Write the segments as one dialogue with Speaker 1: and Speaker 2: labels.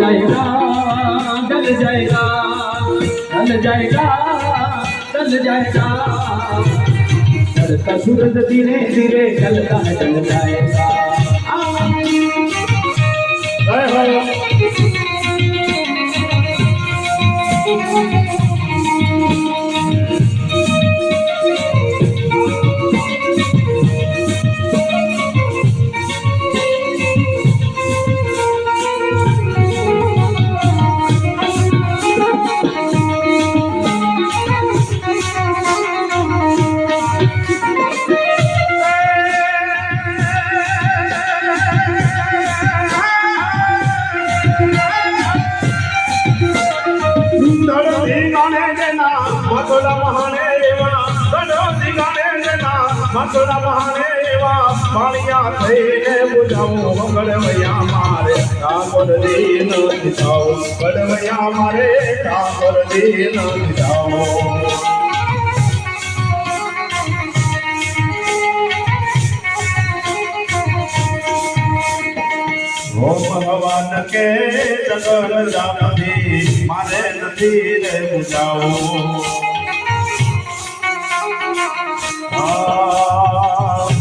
Speaker 1: जाएगा ढल जाएगा ढल जाएगा ढल जाएगा चढ़ता सूरज धीरे धीरे ढलता ढल जाएगा
Speaker 2: मथुरा महाने रेवा गणोती गाने देना मथुरा महाने रेवा पानिया थईने बुझाऊं गड़वैया मारे ठाकुर दीन दिखाओ गड़वैया मारे ठाकुर दीन दिखाओ ओ भगवान के जगन जापती मारे नदी रे बुझाओ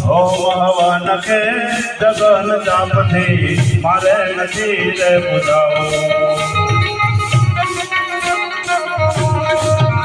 Speaker 2: ओ भगवान के जगन जापती मारे नदी रे बुझाओ